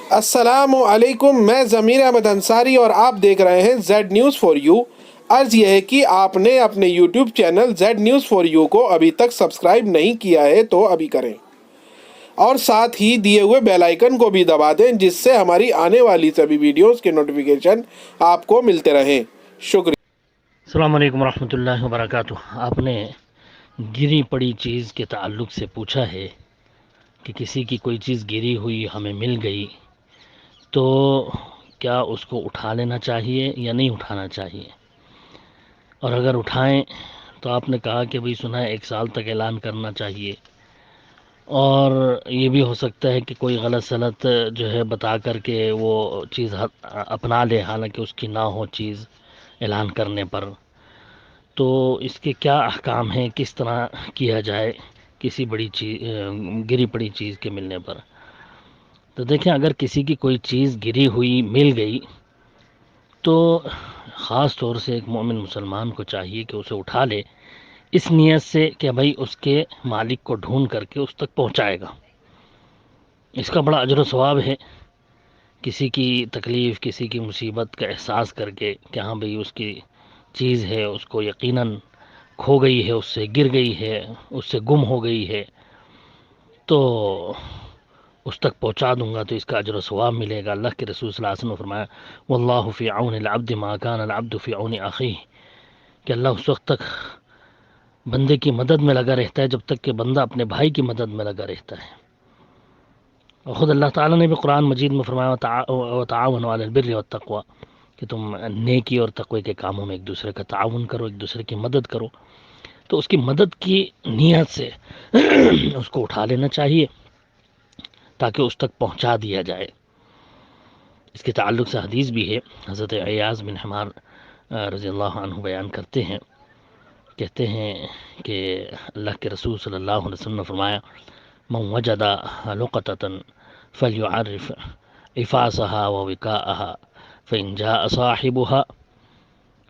السلام علیکم، میں ضمیر احمد انصاری اور آپ دیکھ رہے ہیں زیڈ نیوز فار یو۔ عرض یہ ہے کہ آپ نے اپنے YouTube channel Z news for you کو ابھی تک سبسکرائب نہیں کیا ہے تو ابھی کریں، اور ساتھ ہی دیے ہوئے بیل آئیکن کو بھی دبا دیں جس سے ہماری آنے والی سبھی ویڈیوز کے نوٹیفیکیشن آپ کو ملتے رہیں۔ شکریہ۔ السلام علیکم ورحمۃ اللہ وبرکاتہ۔ آپ نے گری پڑی چیز کے تعلق سے پوچھا ہے کہ کسی کی کوئی چیز گری ہوئی ہمیں مل گئی تو کیا اس کو اٹھا لینا چاہیے یا نہیں اٹھانا چاہیے، اور اگر اٹھائیں تو آپ نے کہا کہ بھئی سنا ہے 1 سال تک اعلان کرنا چاہیے، اور یہ بھی ہو سکتا ہے کہ کوئی غلط سلط جو ہے بتا کر کے وہ چیز اپنا لے، حالانکہ اس کی نہ ہو چیز اعلان کرنے پر۔ تو اس کے کیا احکام ہیں، کس طرح کیا جائے کسی بڑی چیز گری پڑی چیز کے ملنے پر؟ تو دیکھیں، اگر کسی کی کوئی چیز گری ہوئی مل گئی تو خاص طور سے ایک مومن مسلمان کو چاہیے کہ اسے اٹھا لے، اس نیت سے کہ بھئی اس کے مالک کو ڈھونڈ کر کے اس تک پہنچائے گا۔ اس کا بڑا اجر و ثواب ہے، کسی کی تکلیف، کسی کی مصیبت کا احساس کر کے کہ ہاں بھئی اس کی چیز ہے، اس کو یقیناً کھو گئی ہے، اس سے گر گئی ہے، اس سے گم ہو گئی ہے، تو اس تک پہنچا دوں گا تو اس کا اجر و ثواب ملے گا۔ اللہ کے رسول صلی اللہ علیہ وسلم نے فرمایا واللہ فی عون العبد ما کان العبد فی عون اخیہ، کہ اللہ اس وقت تک بندے کی مدد میں لگا رہتا ہے جب تک کہ بندہ اپنے بھائی کی مدد میں لگا رہتا ہے۔ اور خود اللہ تعالیٰ نے بھی قرآن مجید میں فرمایا وتعاونوا علی البر والتقوی، کہ تم نیکی اور تقوی کے کاموں میں ایک دوسرے کا تعاون کرو، ایک دوسرے کی مدد کرو۔ تو اس کی مدد کی نیت سے اس کو اٹھا لینا چاہیے تاکہ اس تک پہنچا دیا جائے۔ اس کے تعلق سے حدیث بھی ہے، حضرت عیاض بن حمار رضی اللہ عنہ بیان کرتے ہیں، کہتے ہیں کہ اللہ کے رسول صلی اللہ علیہ وسلم نے فرمایا من وجد لقطة فلیعرف عفاصها ووکاءها فإن جاء صاحبها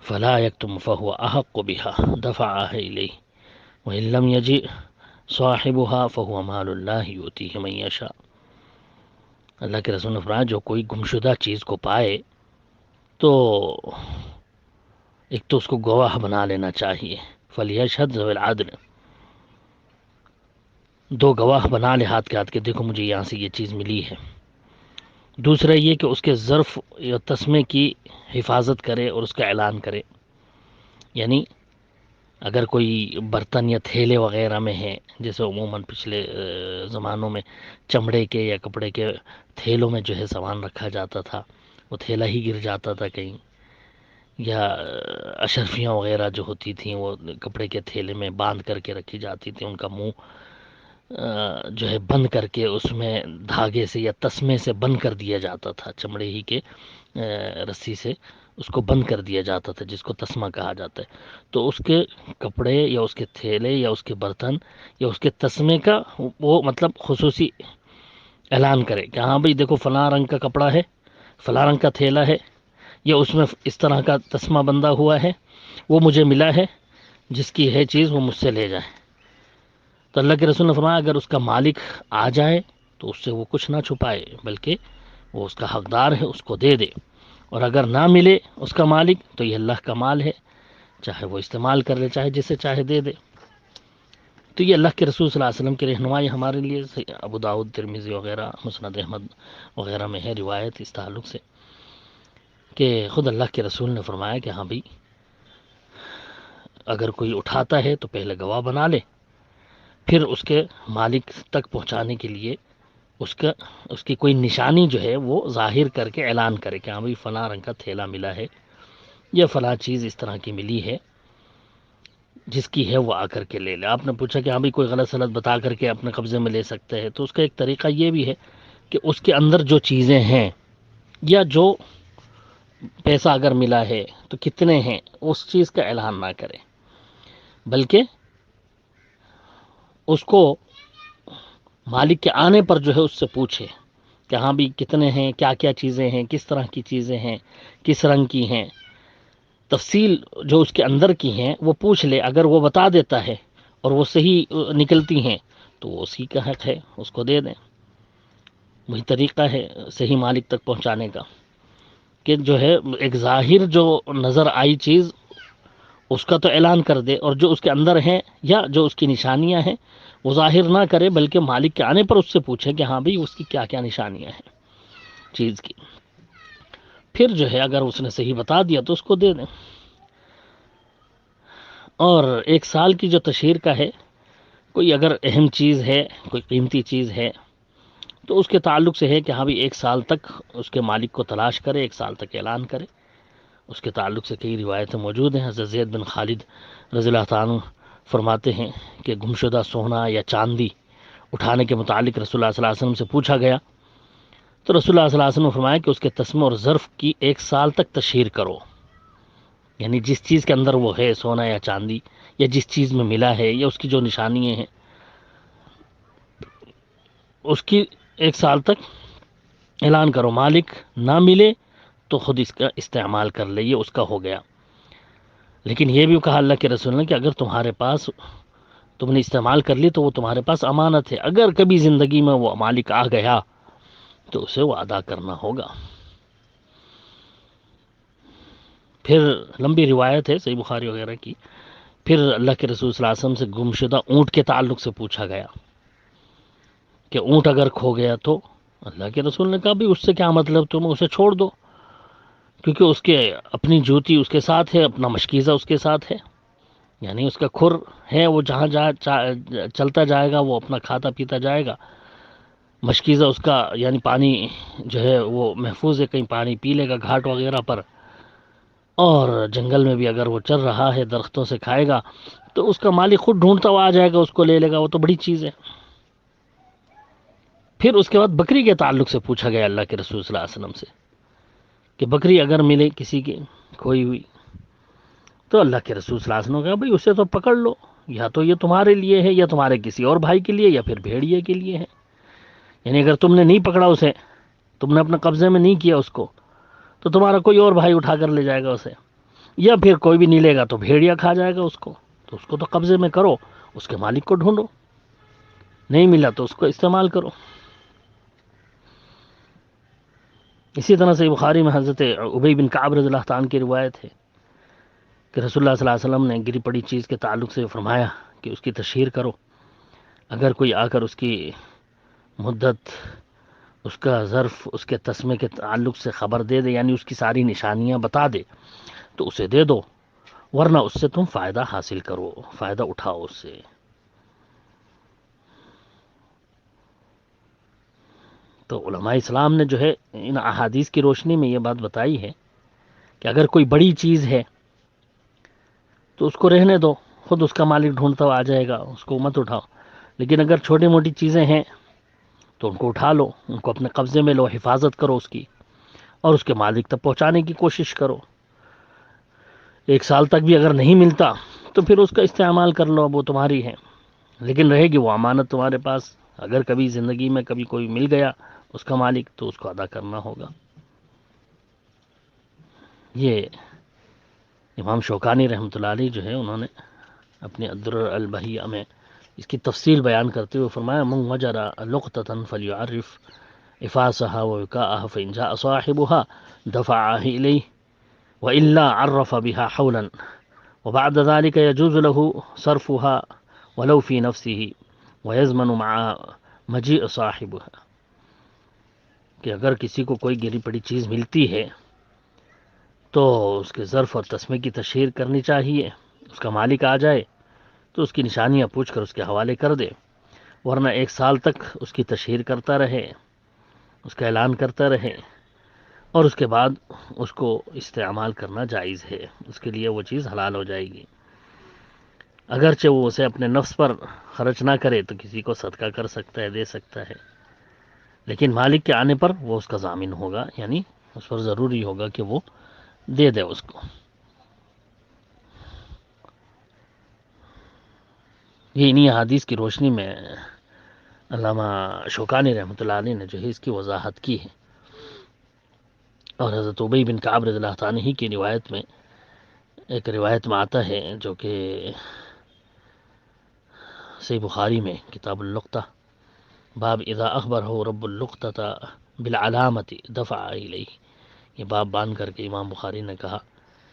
فلا يكتم فهو أحق بها دفعها إليه وإن لم يجئ صاحبها فهو مال الله يؤتيه من يشاء۔ اللہ کے رسول نے فرمایا جو کوئی گمشدہ چیز کو پائے تو ایک تو اس کو گواہ بنا لینا چاہیے، فلیشہد ذوی العدل، 2 گواہ بنا لے ہاتھ کے ہاتھ کہ دیکھو مجھے یہاں سے یہ چیز ملی ہے۔ دوسرا یہ کہ اس کے ظرف یا تسمے کی حفاظت کرے اور اس کا اعلان کرے، یعنی اگر کوئی برتن یا تھیلے وغیرہ میں ہیں، جیسے عموماً پچھلے زمانوں میں چمڑے کے یا کپڑے کے تھیلوں میں جو ہے سامان رکھا جاتا تھا، وہ تھیلا ہی گر جاتا تھا کہیں، یا اشرفیاں وغیرہ جو ہوتی تھیں وہ کپڑے کے تھیلے میں باندھ کر کے رکھی جاتی تھیں، ان کا منہ جو ہے بند کر کے اس میں دھاگے سے یا تسمے سے بند کر دیا جاتا تھا، چمڑے ہی کے رسی سے اس کو بند کر دیا جاتا تھا، جس کو تسمہ کہا جاتا ہے۔ تو اس کے کپڑے یا اس کے تھیلے یا اس کے برتن یا اس کے تسمے کا وہ مطلب خصوصی اعلان کرے کہ ہاں بھئی دیکھو فلاں رنگ کا کپڑا ہے، فلاں رنگ کا تھیلا ہے، یا اس میں اس طرح کا تسمہ بندہ ہوا ہے، وہ مجھے ملا ہے، جس کی ہے چیز وہ مجھ سے لے جائے۔ تو اللہ کے رسول نے فرمایا اگر اس کا مالک آ جائے تو اس سے وہ کچھ نہ چھپائے، بلکہ وہ اس کا حقدار ہے، اس کو دے دے، اور اگر نہ ملے اس کا مالک تو یہ اللہ کا مال ہے، چاہے وہ استعمال کر لے، چاہے جسے چاہے دے دے۔ تو یہ اللہ کے رسول صلی اللہ علیہ وسلم کی رہنمائی ہمارے لیے ابو داؤد، ترمذی وغیرہ، مسند احمد وغیرہ میں ہے روایت اس تعلق سے کہ خود اللہ کے رسول نے فرمایا کہ ہاں بھئی اگر کوئی اٹھاتا ہے تو پہلے گواہ بنا لے، پھر اس کے مالک تک پہنچانے کے لیے اس کی کوئی نشانی جو ہے وہ ظاہر کر کے اعلان کرے کہ ہاں بھئی فلاں رنگ کا تھیلا ملا ہے یا فلاں چیز اس طرح کی ملی ہے، جس کی ہے وہ آ کر کے لے لے۔ آپ نے پوچھا کہ ہاں بھئی کوئی غلط سلط بتا کر کے اپنے قبضے میں لے سکتے ہیں، تو اس کا ایک طریقہ یہ بھی ہے کہ اس کے اندر جو چیزیں ہیں یا جو پیسہ اگر ملا ہے تو کتنے ہیں، اس چیز کا اعلان نہ کرے، بلکہ اس کو مالک کے آنے پر جو ہے اس سے پوچھے کہ ہاں بھی کتنے ہیں، کیا کیا چیزیں ہیں، کس طرح کی چیزیں ہیں، کس رنگ کی ہیں، تفصیل جو اس کے اندر کی ہیں وہ پوچھ لے۔ اگر وہ بتا دیتا ہے اور وہ صحیح نکلتی ہیں تو وہ اسی کا حق ہے، اس کو دے دیں۔ وہی طریقہ ہے صحیح مالک تک پہنچانے کا کہ جو ہے ایک ظاہر جو نظر آئی چیز اس کا تو اعلان کر دے، اور جو اس کے اندر ہیں یا جو اس کی نشانیاں ہیں وہ ظاہر نہ کرے، بلکہ مالک کے آنے پر اس سے پوچھے کہ ہاں بھئی اس کی کیا کیا نشانیاں ہیں چیز کی، پھر جو ہے اگر اس نے صحیح بتا دیا تو اس کو دے دیں۔ اور 1 سال کی جو تشہیر کا ہے، کوئی اگر اہم چیز ہے، کوئی قیمتی چیز ہے تو اس کے تعلق سے ہے کہ ہاں بھی 1 سال تک اس کے مالک کو تلاش کرے، 1 سال تک اعلان کرے۔ اس کے تعلق سے کئی روایتیں موجود ہیں۔ حضرت زید بن خالد رضی اللہ تعالیٰ عنہ فرماتے ہیں کہ گمشدہ سونا یا چاندی اٹھانے کے متعلق رسول اللہ صلی اللہ علیہ وسلم سے پوچھا گیا تو رسول اللہ صلی اللہ علیہ وسلم نے فرمایا کہ اس کے تسمے اور ظرف کی 1 سال تک تشہیر کرو، یعنی جس چیز کے اندر وہ ہے، سونا یا چاندی، یا جس چیز میں ملا ہے، یا اس کی جو نشانیاں ہیں، اس کی 1 سال تک اعلان کرو۔ مالک نہ ملے تو خود اس کا استعمال کر لے، یہ اس کا ہو گیا۔ لیکن یہ بھی کہا اللہ کے رسول نے کہ اگر تمہارے پاس تم نے استعمال کر لی تو وہ تمہارے پاس امانت ہے، اگر کبھی زندگی میں وہ مالک آ گیا تو اسے وہ ادا کرنا ہوگا۔ پھر لمبی روایت ہے صحیح بخاری وغیرہ کی، پھر اللہ کے رسول صلی اللہ علیہ وسلم سے گمشدہ اونٹ کے تعلق سے پوچھا گیا کہ اونٹ اگر کھو گیا تو اللہ کے رسول نے کہا بھی اس سے کیا مطلب، تم اسے چھوڑ دو، کیونکہ اس کے اپنی جوتی اس کے ساتھ ہے، اپنا مشکیزہ اس کے ساتھ ہے، یعنی اس کا کھر ہے، وہ جہاں چلتا جائے گا وہ اپنا کھاتا پیتا جائے گا، مشکیزہ اس کا یعنی پانی جو ہے وہ محفوظ ہے، کہیں پانی پی لے گا گھاٹ وغیرہ پر، اور جنگل میں بھی اگر وہ چل رہا ہے درختوں سے کھائے گا تو اس کا مالک خود ڈھونڈتا ہوا آ جائے گا، اس کو لے لے گا، وہ تو بڑی چیز ہے۔ پھر اس کے بعد بکری کے تعلق سے پوچھا گیا اللہ کے رسول صلی اللہ علیہ وسلم سے کہ بکری اگر ملے کسی کی کھوئی ہوئی تو اللہ کے رسول صلی اللہ علیہ وسلم نے کہا بھئی اسے تو پکڑ لو، یا تو یہ تمہارے لیے ہے یا تمہارے کسی اور بھائی کے لیے یا پھر بھیڑیے کے لیے ہے، یعنی اگر تم نے نہیں پکڑا اسے، تم نے اپنے قبضے میں نہیں کیا اس کو، تو تمہارا کوئی اور بھائی اٹھا کر لے جائے گا اسے، یا پھر کوئی بھی نہیں لے گا تو بھیڑیا کھا جائے گا اس کو، تو اس کو تو قبضے میں کرو، اس کے مالک کو ڈھونڈو، نہیں ملا تو اس کو استعمال کرو۔ اسی طرح سے بخاری میں حضرت ابی بن کعب رضی اللہ تعالیٰ عنہ کی روایت ہے کہ رسول اللہ صلی اللہ علیہ وسلم نے گری پڑی چیز کے تعلق سے فرمایا کہ اس کی تشہیر کرو، اگر کوئی آ کر اس کی مدت، اس کا ظرف، اس کے تسمے کے تعلق سے خبر دے دے، یعنی اس کی ساری نشانیاں بتا دے تو اسے دے دو، ورنہ اس سے تم فائدہ حاصل کرو، فائدہ اٹھاؤ اس سے۔ تو علماء اسلام نے جو ہے ان احادیث کی روشنی میں یہ بات بتائی ہے کہ اگر کوئی بڑی چیز ہے تو اس کو رہنے دو، خود اس کا مالک ڈھونڈتا ہوا آ جائے گا، اس کو مت اٹھاؤ، لیکن اگر چھوٹی موٹی چیزیں ہیں تو ان کو اٹھا لو، ان کو اپنے قبضے میں لو، حفاظت کرو اس کی، اور اس کے مالک تک پہنچانے کی کوشش کرو۔ 1 سال تک بھی اگر نہیں ملتا تو پھر اس کا استعمال کر لو، اب وہ تمہاری ہے، لیکن رہے گی وہ امانت تمہارے پاس، اگر کبھی زندگی میں کبھی کوئی مل گیا اس کا مالک تو اس کو ادا کرنا ہوگا۔ یہ امام شوکانی رحمۃ اللہ علیہ جو ہے انہوں نے اپنی الدرر البہیہ میں اس کی تفصیل بیان کرتے ہوئے فرمایا من وجر لقطة فلیعرف افاسها ووکاءها فإن جاء صاحبها دفعها إليه وإلا عرف بها حولا وبعد ذلك يجوز له صرفها ولو في نفسه ويزمن مع مجيء صاحبها، کہ اگر کسی کو کوئی گری پڑی چیز ملتی ہے تو اس کے ظرف اور تسمے کی تشہیر کرنی چاہیے، اس کا مالک آ جائے تو اس کی نشانیاں پوچھ کر اس کے حوالے کر دے، ورنہ 1 سال تک اس کی تشہیر کرتا رہے، اس کا اعلان کرتا رہے، اور اس کے بعد اس کو استعمال کرنا جائز ہے، اس کے لیے وہ چیز حلال ہو جائے گی، اگرچہ وہ اسے اپنے نفس پر خرچ نہ کرے تو کسی کو صدقہ کر سکتا ہے، دے سکتا ہے، لیکن مالک کے آنے پر وہ اس کا ضامن ہوگا، یعنی اس پر ضروری ہوگا کہ وہ دے دے اس کو۔ یہ انہی حدیث کی روشنی میں علامہ شوکانی رحمۃ اللہ علیہ نے جو ہے اس کی وضاحت کی ہے، اور حضرت ابی بن کعب رضی اللہ تعالیٰ عنہ کی روایت میں ایک روایت میں آتا ہے جو کہ صحیح بخاری میں کتاب اللقطہ باب اذا اخبر ہو رب اللقطۃ بالعلامت دفع الیہ، یہ باب باندھ کر کے امام بخاری نے کہا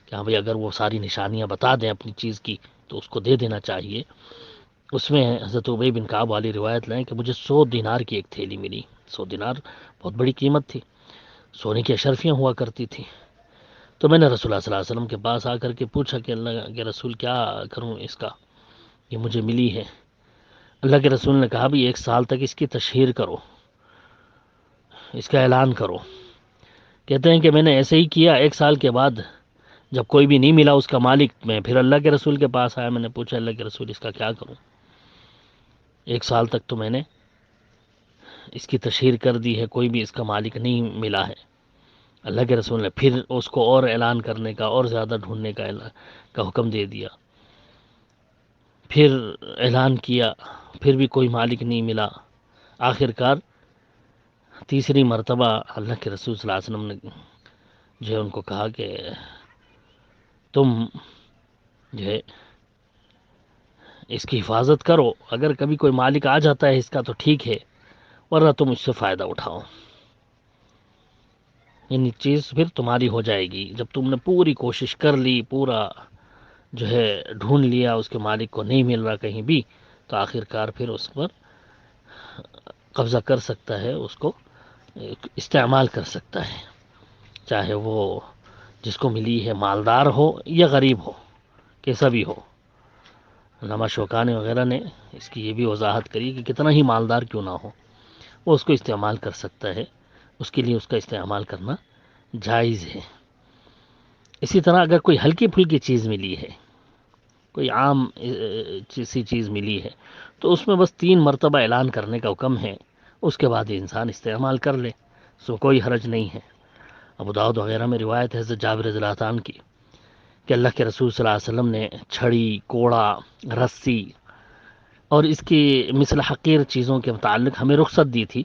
کہ ہاں بھئی اگر وہ ساری نشانیاں بتا دیں اپنی چیز کی تو اس کو دے دینا چاہیے۔ اس میں حضرت ابی بن کعب والی روایت لائیں کہ مجھے 100 دینار کی ایک تھیلی ملی۔ 100 دینار بہت بڑی قیمت تھی، سونے کی اشرفیاں ہوا کرتی تھی۔ تو میں نے رسول اللہ صلی اللہ علیہ وسلم کے پاس آ کر کے پوچھا کہ اللہ کے رسول کیا کروں اس کا، یہ مجھے ملی ہے۔ اللہ کے رسول نے کہا بھی 1 سال تک اس کی تشہیر کرو، اس کا اعلان کرو۔ کہتے ہیں کہ میں نے ایسے ہی کیا۔ 1 سال کے بعد جب کوئی بھی نہیں ملا اس کا مالک، میں پھر اللہ کے رسول کے پاس آیا، میں نے پوچھا اللہ کے رسول اس کا کیا کروں؟ 1 سال تک تو میں نے اس کی تشہیر کر دی ہے، کوئی بھی اس کا مالک نہیں ملا ہے۔ اللہ کے رسول نے پھر اس کو اور اعلان کرنے کا اور زیادہ ڈھونڈنے کا حکم دے دیا۔ پھر اعلان کیا، پھر بھی کوئی مالک نہیں ملا۔ آخر کار تیسری مرتبہ اللہ کے رسول صلی اللہ علیہ وسلم نے جو ہے ان کو کہا کہ تم جو ہے اس کی حفاظت کرو، اگر کبھی کوئی مالک آ جاتا ہے اس کا تو ٹھیک ہے، ورنہ تم اس سے فائدہ اٹھاؤ، یعنی چیز پھر تمہاری ہو جائے گی۔ جب تم نے پوری کوشش کر لی، پورا جو ہے ڈھونڈ لیا، اس کے مالک کو نہیں مل رہا کہیں بھی، تو آخر کار پھر اس پر قبضہ کر سکتا ہے، اس کو استعمال کر سکتا ہے، چاہے وہ جس کو ملی ہے مالدار ہو یا غریب ہو، کیسا بھی ہو۔ علامہ شوکانی وغیرہ نے اس کی یہ بھی وضاحت کری کہ کتنا ہی مالدار کیوں نہ ہو، وہ اس کو استعمال کر سکتا ہے، اس کے لیے اس کا استعمال کرنا جائز ہے۔ اسی طرح اگر کوئی ہلکی پھلکی چیز ملی ہے، کوئی عام سی چیز ملی ہے، تو اس میں بس 3 مرتبہ اعلان کرنے کا حکم ہے، اس کے بعد انسان استعمال کر لے، سو کوئی حرج نہیں ہے۔ ابو داؤد وغیرہ میں روایت ہے حضرت جابر رضی اللہ عنہ کی کہ اللہ کے رسول صلی اللہ علیہ وسلم نے چھڑی، کوڑا، رسی اور اس کی مثل حقیر چیزوں کے متعلق ہمیں رخصت دی تھی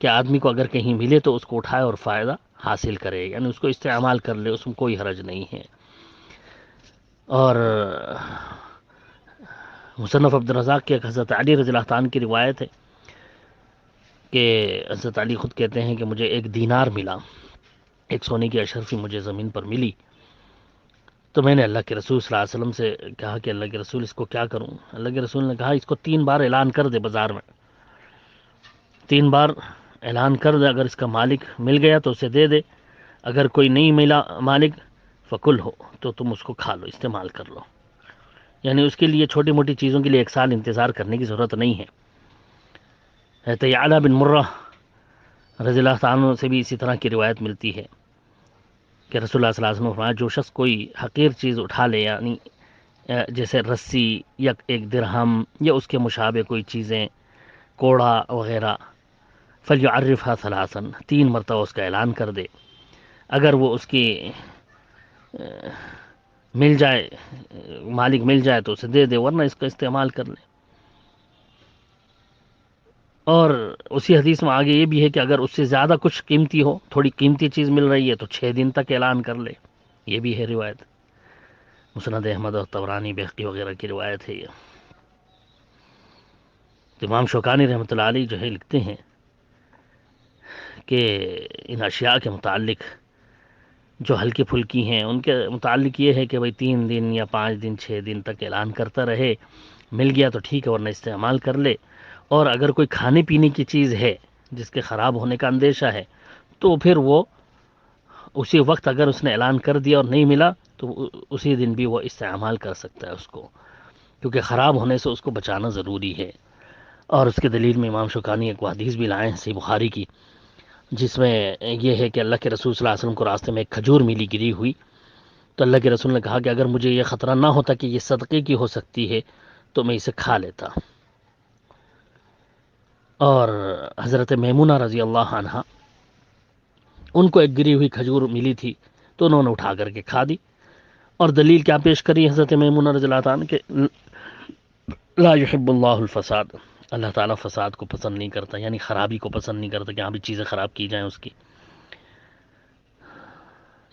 کہ آدمی کو اگر کہیں ملے تو اس کو اٹھائے اور فائدہ حاصل کرے، یعنی اس کو استعمال کر لے، اس میں کوئی حرج نہیں ہے۔ اور مصنف عبدالرزاق کی ایک حضرت علی رضی اللہ عنہ کی روایت ہے کہ حضرت علی خود کہتے ہیں کہ مجھے 1 دینار ملا، ایک سونے کی اشرفی مجھے زمین پر ملی، تو میں نے اللہ کے رسول صلی اللہ علیہ وسلم سے کہا کہ اللہ کے رسول اس کو کیا کروں؟ اللہ کے رسول نے کہا اس کو 3 بار اعلان کر دے بازار میں، 3 بار اعلان کر دے، اگر اس کا مالک مل گیا تو اسے دے دے، اگر کوئی نہیں ملا مالک فکل ہو تو تم اس کو کھا لو، استعمال کر لو، یعنی اس کے لیے چھوٹی موٹی چیزوں کے لیے 1 سال انتظار کرنے کی ضرورت نہیں ہے۔ حضرت یعلا بن مرہ رضی اللہ عنہ سے بھی اسی طرح کی روایت ملتی ہے کہ رسول اللہ صلی اللہ علیہ وسلم نے فرمایا جو شخص کوئی حقیر چیز اٹھا لے، یعنی جیسے رسی یا 1 درہم یا اس کے مشابہ کوئی چیزیں، کوڑا وغیرہ، فلیعرفها 3 3 مرتبہ اس کا اعلان کر دے، اگر وہ اس کی مل جائے، مالک مل جائے تو اسے دے دے، ورنہ اس کا استعمال کر لے۔ اور اسی حدیث میں آگے یہ بھی ہے کہ اگر اس سے زیادہ کچھ قیمتی ہو، تھوڑی قیمتی چیز مل رہی ہے تو 6 دن تک اعلان کر لے، یہ بھی ہے روایت، مسند احمد اور طبرانی بہقی وغیرہ کی روایت ہے یہ۔ امام شوکانی رحمۃ اللہ علیہ جو ہے لکھتے ہیں کہ ان اشیاء کے متعلق جو ہلکی پھلکی ہیں ان کے متعلق یہ ہے کہ بھئی 3 دن یا 5 دن 6 دن تک اعلان کرتا رہے، مل گیا تو ٹھیک ہے ورنہ استعمال کر لے۔ اور اگر کوئی کھانے پینے کی چیز ہے جس کے خراب ہونے کا اندیشہ ہے تو پھر وہ اسی وقت اگر اس نے اعلان کر دیا اور نہیں ملا تو اسی دن بھی وہ استعمال کر سکتا ہے اس کو، کیونکہ خراب ہونے سے اس کو بچانا ضروری ہے۔ اور اس کے دلیل میں امام شوکانی ایک حدیث بھی لائے ہیں صحیح بخاری کی، جس میں یہ ہے کہ اللہ کے رسول صلی اللہ علیہ وسلم کو راستے میں ایک کھجور ملی گری ہوئی، تو اللہ کے رسول نے کہا کہ اگر مجھے یہ خطرہ نہ ہوتا کہ یہ صدقے کی ہو سکتی ہے تو میں اسے کھا لیتا۔ اور حضرت میمونہ رضی اللہ عنہا، ان کو ایک گری ہوئی کھجور ملی تھی تو انہوں نے اٹھا کر کے کھا دی، اور دلیل کیا پیش کری حضرت میمونہ رضی اللہ عنہ کہ لا يحب اللہ الفساد، اللہ تعالیٰ فساد کو پسند نہیں کرتا، یعنی خرابی کو پسند نہیں کرتا کہ یہاں بھی چیزیں خراب کی جائیں اس کی۔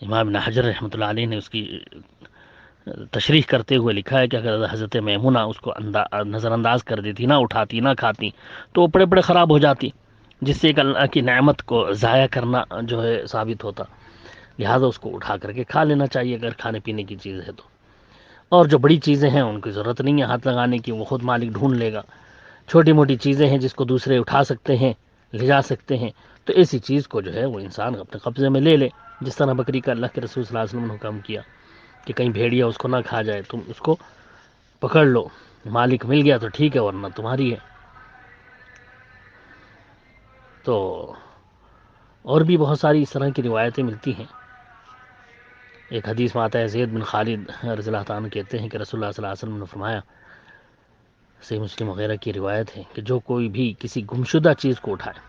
امام ابن حجر رحمۃ اللہ علیہ نے اس کی تشریح کرتے ہوئے لکھا ہے کہ اگر حضرت میمونہ اس کو نظر انداز کر دیتی، نہ اٹھاتی، نہ کھاتی، تو وہ بڑے بڑے خراب ہو جاتی، جس سے ایک اللہ کی نعمت کو ضائع کرنا جو ہے ثابت ہوتا۔ لہٰذا اس کو اٹھا کر کے کھا لینا چاہیے اگر کھانے پینے کی چیز ہے تو۔ اور جو بڑی چیزیں ہیں ان کی ضرورت نہیں ہے ہاتھ لگانے کی، وہ خود مالک ڈھونڈ لے گا۔ چھوٹی موٹی چیزیں ہیں جس کو دوسرے اٹھا سکتے ہیں، لے جا سکتے ہیں، تو ایسی چیز کو جو ہے وہ انسان اپنے قبضے میں لے لے، جس طرح بکری کا اللہ کے رسول صلی اللہ علیہ وسلم نے حکم کیا کہ کہیں بھیڑیا اس کو نہ کھا جائے، تم اس کو پکڑ لو، مالک مل گیا تو ٹھیک ہے ورنہ تمہاری ہے۔ تو اور بھی بہت ساری اس طرح کی روایتیں ملتی ہیں۔ ایک حدیث میں آتا ہے، زید بن خالد رضی اللہ تعالیٰ عنہ کہتے ہیں کہ رسول اللہ صلی اللہ علیہ وسلم نے فرمایا، صحیح مسلم وغیرہ کی روایت ہے، کہ جو کوئی بھی کسی گمشدہ چیز کو اٹھائے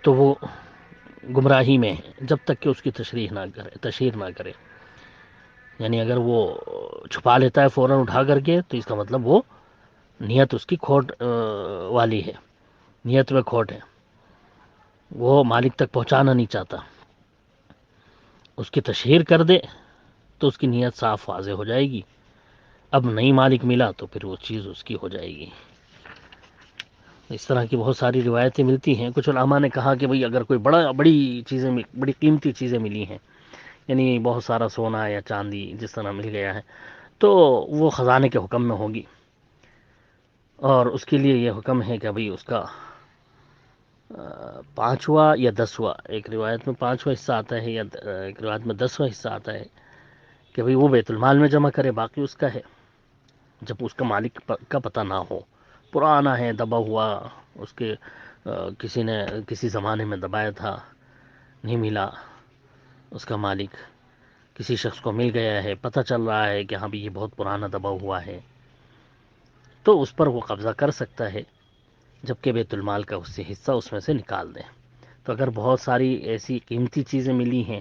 تو وہ گمراہی میں ہے جب تک کہ اس کی تشہیر نہ کرے۔ یعنی اگر وہ چھپا لیتا ہے فوراً اٹھا کر کے تو اس کا مطلب وہ نیت اس کی کھوٹ والی ہے، نیت میں کھوٹ ہے، وہ مالک تک پہنچانا نہیں چاہتا۔ اس کی تشہیر کر دے تو اس کی نیت صاف واضح ہو جائے گی، اب نئی مالک ملا تو پھر وہ چیز اس کی ہو جائے گی۔ اس طرح کی بہت ساری روایتیں ملتی ہیں۔ کچھ علماء نے کہا کہ بھئی اگر کوئی بڑی قیمتی چیزیں ملی ہیں، یعنی بہت سارا سونا یا چاندی جس طرح مل گیا ہے، تو وہ خزانے کے حکم میں ہوگی، اور اس کے لیے یہ حکم ہے کہ بھئی اس کا 5واں یا 10واں، ایک روایت میں 5واں حصہ آتا ہے یا ایک روایت میں 10واں حصہ آتا ہے، کہ بھئی وہ بیت المال میں جمع کرے، باقی اس کا ہے، جب اس کا مالک کا پتہ نہ ہو، پرانا ہے، دبا ہوا، اس کے کسی نے کسی زمانے میں دبایا تھا، نہیں ملا، اس کا مالک کسی شخص کو مل گیا ہے، پتہ چل رہا ہے کہ ہاں بھی یہ بہت پرانا دبا ہوا ہے، تو اس پر وہ قبضہ کر سکتا ہے، جبکہ بیت المال کا اس سے حصہ اس میں سے نکال دیں۔ تو اگر بہت ساری ایسی قیمتی چیزیں ملی ہیں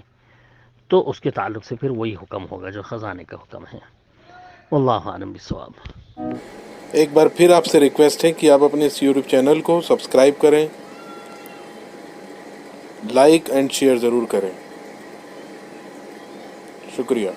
تو اس کے تعلق سے پھر وہی حکم ہوگا جو خزانے کا حکم ہے۔ واللہ اعلم بالصواب۔ ایک بار پھر آپ سے ریکویسٹ ہے کہ آپ اپنے اس یوٹیوب چینل کو سبسکرائب کریں، لائک اینڈ شیئر ضرور کریں۔ شکریہ۔